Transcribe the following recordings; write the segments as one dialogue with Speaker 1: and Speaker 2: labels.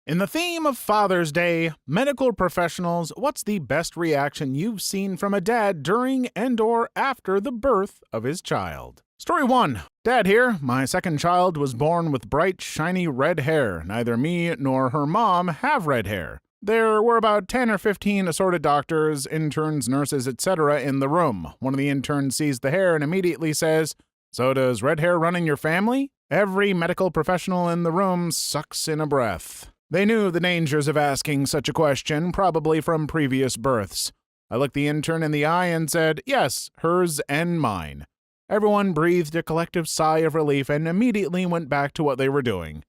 Speaker 1: In the theme of Father's Day, medical professionals, what's the best reaction you've seen from a dad during and/or after the birth of his child? Story 1. Dad here. My second child was born with bright, shiny red hair. Neither me nor her mom have red hair. There were about 10 or 15 assorted doctors, interns, nurses, etc. in the room. One of the interns sees the hair and immediately says, "So does red hair run in your family?" Every medical professional in the room sucks in a breath. They knew the dangers of asking such a question, probably from previous births. I looked the intern in the eye and said, "Yes, hers and mine." Everyone breathed a collective sigh of relief and immediately went back to what they were doing.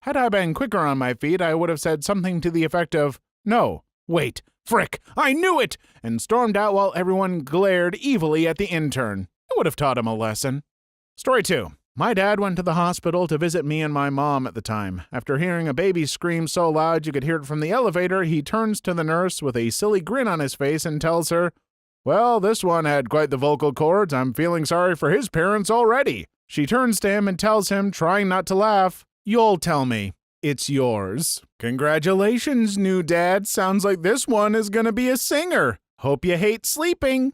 Speaker 1: Had I been quicker on my feet, I would have said something to the effect of, "No, wait, frick, I knew it!" and stormed out while everyone glared evilly at the intern. It would have taught him a lesson. Story 2. My dad went to the hospital to visit me and my mom at the time. After hearing a baby scream so loud you could hear it from the elevator, he turns to the nurse with a silly grin on his face and tells her, "Well, this one had quite the vocal cords. I'm feeling sorry for his parents already." She turns to him and tells him, trying not to laugh, "You'll tell me. It's yours." Congratulations, new dad. Sounds like this one is gonna be a singer. Hope you hate sleeping.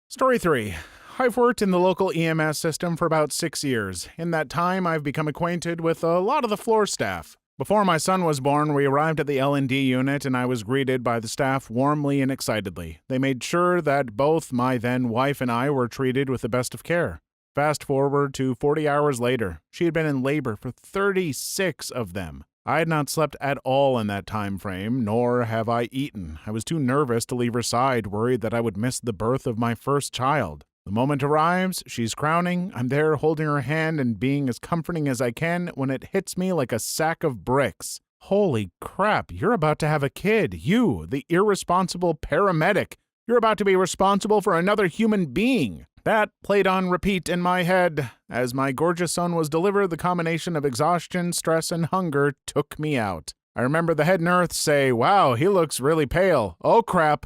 Speaker 1: Story 3. I've worked in the local EMS system for about 6 years. In that time, I've become acquainted with a lot of the floor staff. Before my son was born, we arrived at the L&D unit and I was greeted by the staff warmly and excitedly. They made sure that both my then wife and I were treated with the best of care. Fast forward to 40 hours later. She had been in labor for 36 of them. I had not slept at all in that time frame, nor have I eaten. I was too nervous to leave her side, worried that I would miss the birth of my first child. The moment arrives, she's crowning, I'm there holding her hand and being as comforting as I can when it hits me like a sack of bricks. Holy crap, you're about to have a kid. You, the irresponsible paramedic. You're about to be responsible for another human being. That played on repeat in my head. As my gorgeous son was delivered, the combination of exhaustion, stress, and hunger took me out. I remember the head nurse say, "Wow, he looks really pale. Oh crap."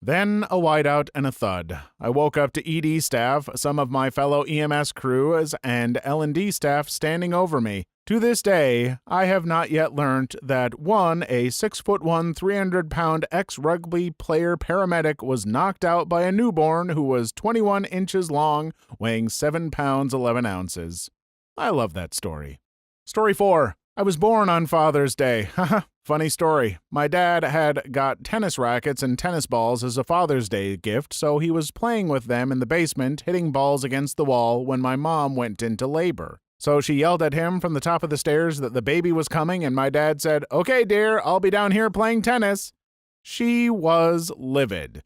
Speaker 1: Then a whiteout and a thud. I woke up to ED staff, some of my fellow EMS crews, and L&D staff standing over me. To this day, I have not yet learnt that one, a 6'1", 300-pound ex-rugby player paramedic was knocked out by a newborn who was 21 inches long, weighing 7 pounds 11 ounces. I love that story. Story 4. I was born on Father's Day. Haha, funny story. My dad had got tennis rackets and tennis balls as a Father's Day gift, so he was playing with them in the basement, hitting balls against the wall when my mom went into labor. So she yelled at him from the top of the stairs that the baby was coming, and my dad said, "Okay, dear, I'll be down here playing tennis." She was livid.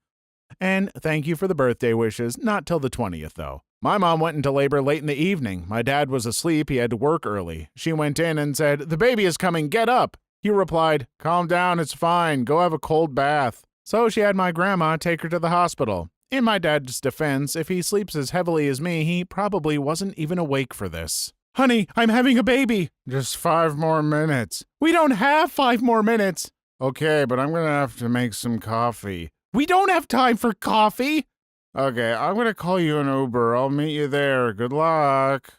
Speaker 1: And thank you for the birthday wishes, not till the 20th, though. My mom went into labor late in the evening. My dad was asleep. He had to work early. She went in and said, "The baby is coming. Get up." He replied, "Calm down. It's fine. Go have a cold bath." So she had my grandma take her to the hospital. In my dad's defense, if he sleeps as heavily as me, he probably wasn't even awake for this. "Honey, I'm having a baby." "Just 5 more minutes." "We don't have 5 more minutes." "Okay, but I'm going to have to make some coffee." "We don't have time for coffee." "Okay, I'm going to call you an Uber. I'll meet you there. Good luck."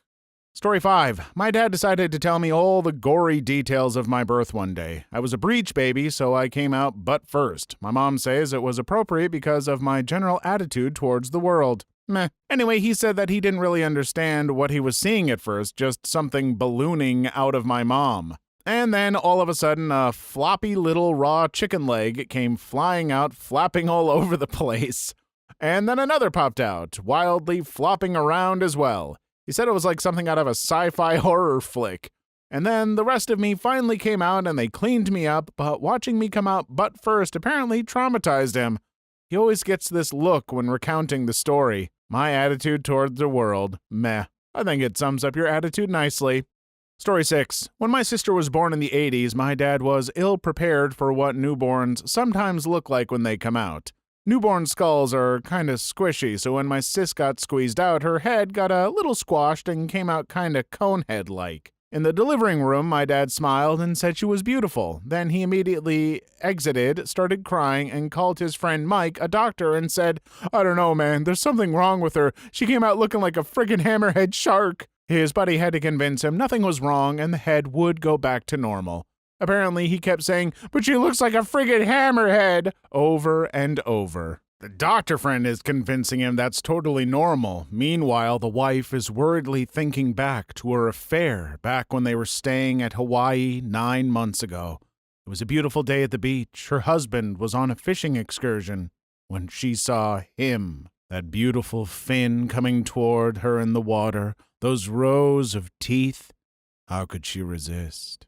Speaker 1: Story 5. My dad decided to tell me all the gory details of my birth one day. I was a breech baby, so I came out butt first. My mom says it was appropriate because of my general attitude towards the world. Meh. Anyway, he said that he didn't really understand what he was seeing at first, just something ballooning out of my mom. And then, all of a sudden, a floppy little raw chicken leg came flying out, flapping all over the place. And then another popped out, wildly flopping around as well. He said it was like something out of a sci-fi horror flick. And then the rest of me finally came out and they cleaned me up, but watching me come out butt first apparently traumatized him. He always gets this look when recounting the story. My attitude toward the world, meh. I think it sums up your attitude nicely. Story 6. When my sister was born in the 80s, my dad was ill-prepared for what newborns sometimes look like when they come out. Newborn skulls are kinda squishy, so when my sis got squeezed out, her head got a little squashed and came out kinda conehead-like. In the delivering room, my dad smiled and said she was beautiful. Then he immediately exited, started crying, and called his friend Mike, a doctor, and said, "I don't know, man, there's something wrong with her. She came out looking like a friggin' hammerhead shark." His buddy had to convince him nothing was wrong and the head would go back to normal. Apparently, he kept saying, "But she looks like a friggin' hammerhead," over and over. The doctor friend is convincing him that's totally normal. Meanwhile, the wife is worriedly thinking back to her affair back when they were staying at Hawaii 9 months ago. It was a beautiful day at the beach. Her husband was on a fishing excursion when she saw him. That beautiful fin coming toward her in the water, those rows of teeth. How could she resist?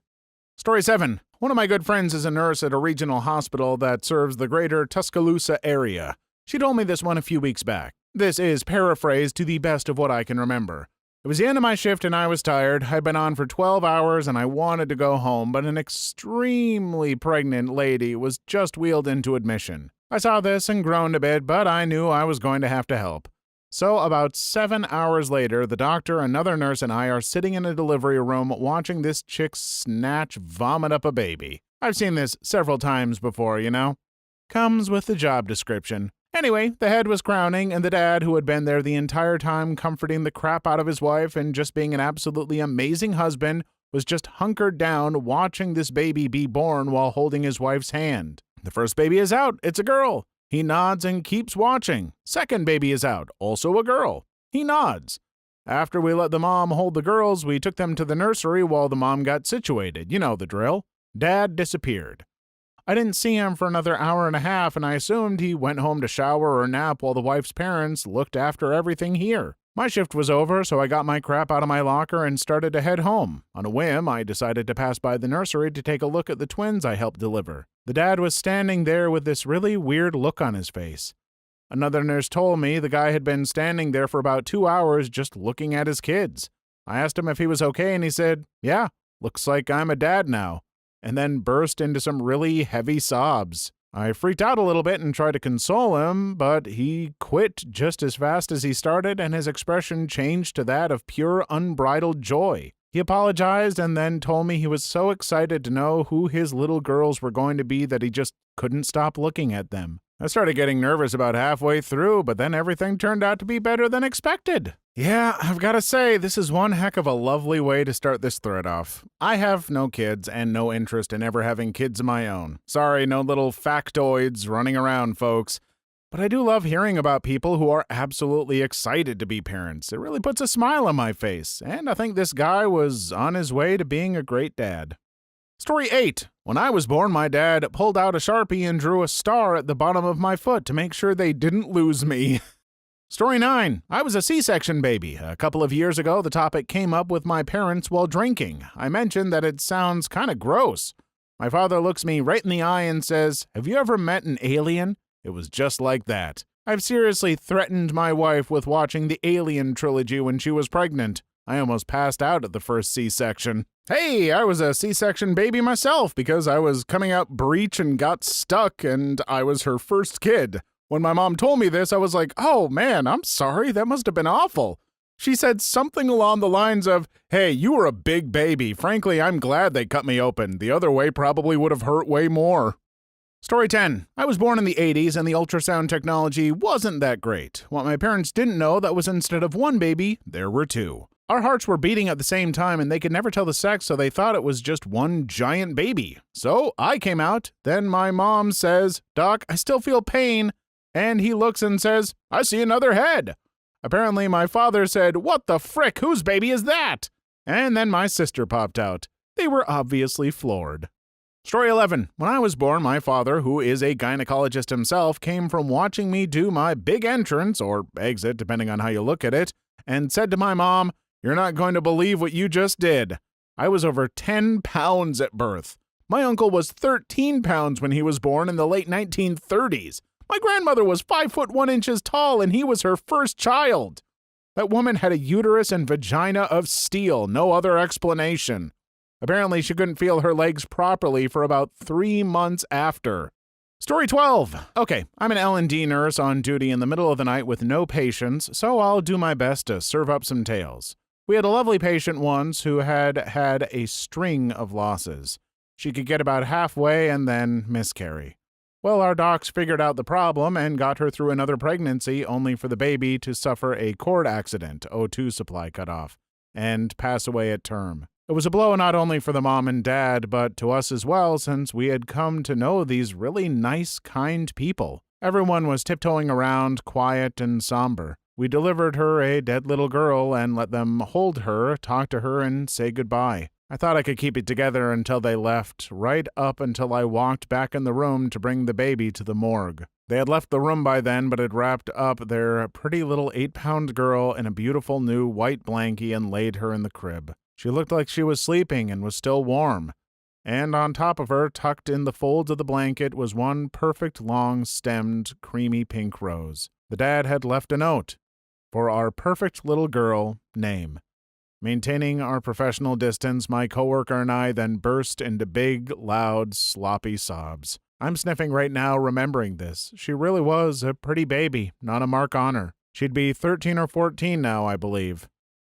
Speaker 1: Story 7. One of my good friends is a nurse at a regional hospital that serves the greater Tuscaloosa area. She told me this one a few weeks back. This is paraphrased to the best of what I can remember. It was the end of my shift and I was tired. I'd been on for 12 hours and I wanted to go home, but an extremely pregnant lady was just wheeled into admission. I saw this and groaned a bit, but I knew I was going to have to help. So about 7 hours later, the doctor, another nurse, and I are sitting in a delivery room watching this chick vomit up a baby. I've seen this several times before, you know. Comes with the job description. Anyway, the head was crowning, and the dad, who had been there the entire time comforting the crap out of his wife and just being an absolutely amazing husband, was just hunkered down watching this baby be born while holding his wife's hand. The first baby is out. It's a girl. He nods and keeps watching. Second baby is out. Also a girl. He nods. After we let the mom hold the girls, we took them to the nursery while the mom got situated. You know the drill. Dad disappeared. I didn't see him for another hour and a half, and I assumed he went home to shower or nap while the wife's parents looked after everything here. My shift was over, so I got my crap out of my locker and started to head home. On a whim, I decided to pass by the nursery to take a look at the twins I helped deliver. The dad was standing there with this really weird look on his face. Another nurse told me the guy had been standing there for about 2 hours just looking at his kids. I asked him if he was okay, and he said, "Yeah, looks like I'm a dad now," and then burst into some really heavy sobs. I freaked out a little bit and tried to console him, but he quit just as fast as he started, and his expression changed to that of pure unbridled joy. He apologized and then told me he was so excited to know who his little girls were going to be that he just couldn't stop looking at them. I started getting nervous about halfway through, but then everything turned out to be better than expected. Yeah, I've got to say, this is one heck of a lovely way to start this thread off. I have no kids and no interest in ever having kids of my own. Sorry, no little factoids running around, folks. But I do love hearing about people who are absolutely excited to be parents. It really puts a smile on my face, and I think this guy was on his way to being a great dad. Story 8. When I was born, my dad pulled out a Sharpie and drew a star at the bottom of my foot to make sure they didn't lose me. Story 9. I was a C-section baby. A couple of years ago, the topic came up with my parents while drinking. I mentioned that it sounds kind of gross. My father looks me right in the eye and says, "Have you ever met an alien?" It was just like that. I've seriously threatened my wife with watching the Alien trilogy when she was pregnant. I almost passed out at the first C-section. Hey, I was a C-section baby myself because I was coming out breech and got stuck, and I was her first kid. When my mom told me this, I was like, "Oh man, I'm sorry, that must have been awful." She said something along the lines of, "Hey, you were a big baby. Frankly, I'm glad they cut me open. The other way probably would have hurt way more." Story 10. I was born in the 80s and the ultrasound technology wasn't that great. What my parents didn't know that was instead of one baby, there were two. Our hearts were beating at the same time and they could never tell the sex, so they thought it was just one giant baby. So I came out. Then my mom says, "Doc, I still feel pain." And he looks and says, "I see another head." Apparently my father said, "What the frick? Whose baby is that?" And then my sister popped out. They were obviously floored. Story 11. When I was born, my father, who is a gynecologist himself, came from watching me do my big entrance, or exit, depending on how you look at it, and said to my mom, "You're not going to believe what you just did." I was over 10 pounds at birth. My uncle was 13 pounds when he was born in the late 1930s. My grandmother was 5 foot 1 inches tall, and he was her first child. That woman had a uterus and vagina of steel, no other explanation. Apparently, she couldn't feel her legs properly for about 3 months after. Story 12. Okay, I'm an L&D nurse on duty in the middle of the night with no patients, so I'll do my best to serve up some tales. We had a lovely patient once who had had a string of losses. She could get about halfway and then miscarry. Well, our docs figured out the problem and got her through another pregnancy only for the baby to suffer a cord accident, O2 supply cut off, and pass away at term. It was a blow not only for the mom and dad, but to us as well, since we had come to know these really nice, kind people. Everyone was tiptoeing around, quiet and somber. We delivered her a dead little girl and let them hold her, talk to her, and say goodbye. I thought I could keep it together until they left, right up until I walked back in the room to bring the baby to the morgue. They had left the room by then, but had wrapped up their pretty little 8-pound girl in a beautiful new white blankie and laid her in the crib. She looked like she was sleeping and was still warm. And on top of her, tucked in the folds of the blanket, was one perfect long-stemmed, creamy pink rose. The dad had left a note. For our perfect little girl, name. Maintaining our professional distance, my coworker and I then burst into big, loud, sloppy sobs. I'm sniffing right now remembering this. She really was a pretty baby, not a mark on her. She'd be 13 or 14 now, I believe.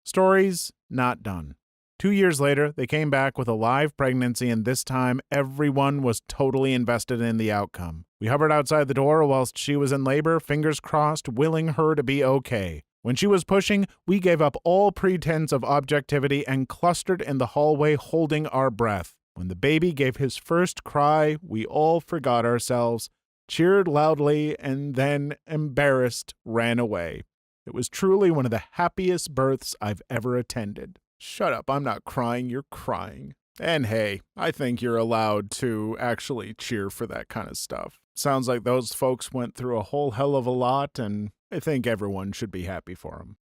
Speaker 1: Stories not done. 2 years later, they came back with a live pregnancy, and this time everyone was totally invested in the outcome. We hovered outside the door whilst she was in labor, fingers crossed, willing her to be okay. When she was pushing, we gave up all pretense of objectivity and clustered in the hallway holding our breath. When the baby gave his first cry, we all forgot ourselves, cheered loudly, and then, embarrassed, ran away. It was truly one of the happiest births I've ever attended. Shut up, I'm not crying, you're crying. And hey, I think you're allowed to actually cheer for that kind of stuff. Sounds like those folks went through a whole hell of a lot, and I think everyone should be happy for them.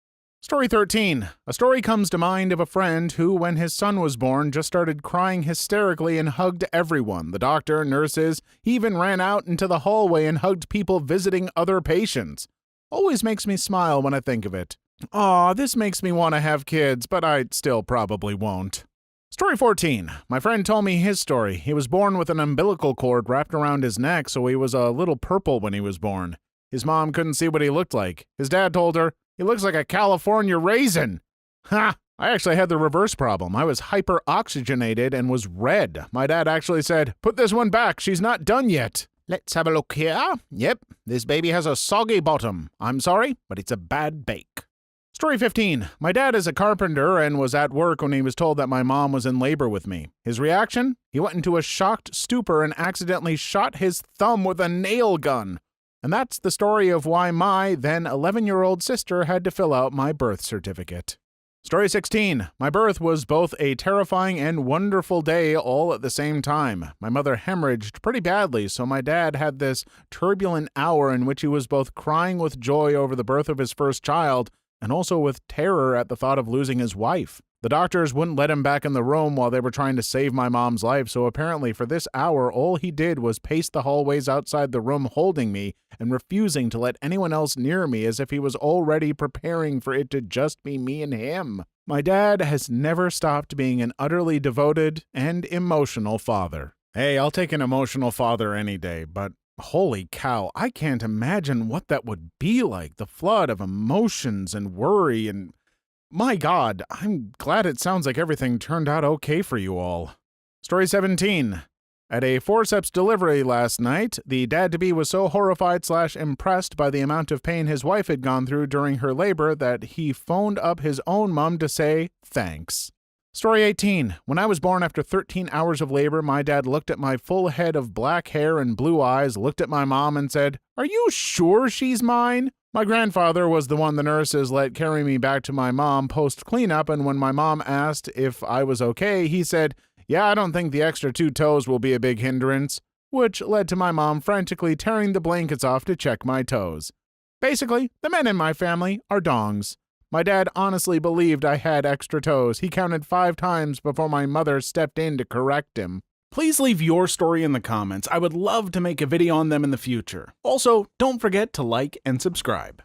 Speaker 1: Story 13. A story comes to mind of a friend who, when his son was born, just started crying hysterically and hugged everyone. The doctor, nurses, he even ran out into the hallway and hugged people visiting other patients. Always makes me smile when I think of it. Aw, this makes me want to have kids, but I still probably won't. Story 14. My friend told me his story. He was born with an umbilical cord wrapped around his neck, so he was a little purple when he was born. His mom couldn't see what he looked like. His dad told her, "He looks like a California raisin." Ha! I actually had the reverse problem. I was hyper-oxygenated and was red. My dad actually said, "Put this one back, she's not done yet." Let's have a look here. Yep, this baby has a soggy bottom. I'm sorry, but it's a bad bake. Story 15. My dad is a carpenter and was at work when he was told that my mom was in labor with me. His reaction? He went into a shocked stupor and accidentally shot his thumb with a nail gun. And that's the story of why my then 11-year-old sister had to fill out my birth certificate. Story 16. My birth was both a terrifying and wonderful day all at the same time. My mother hemorrhaged pretty badly, so my dad had this turbulent hour in which he was both crying with joy over the birth of his first child and also with terror at the thought of losing his wife. The doctors wouldn't let him back in the room while they were trying to save my mom's life, so apparently for this hour all he did was pace the hallways outside the room holding me and refusing to let anyone else near me, as if he was already preparing for it to just be me and him. My dad has never stopped being an utterly devoted and emotional father. Hey, I'll take an emotional father any day, but holy cow, I can't imagine what that would be like, the flood of emotions and worry and... My God, I'm glad it sounds like everything turned out okay for you all. Story 17. At a forceps delivery last night, the dad-to-be was so horrified/impressed by the amount of pain his wife had gone through during her labor that he phoned up his own mom to say thanks. Story 18. When I was born after 13 hours of labor, my dad looked at my full head of black hair and blue eyes, looked at my mom and said, "Are you sure she's mine?" My grandfather was the one the nurses let carry me back to my mom post-cleanup, and when my mom asked if I was okay, he said, "Yeah, I don't think the extra 2 toes will be a big hindrance," which led to my mom frantically tearing the blankets off to check my toes. Basically, the men in my family are dongs. My dad honestly believed I had extra toes. He counted 5 times before my mother stepped in to correct him. Please leave your story in the comments. I would love to make a video on them in the future. Also, don't forget to like and subscribe.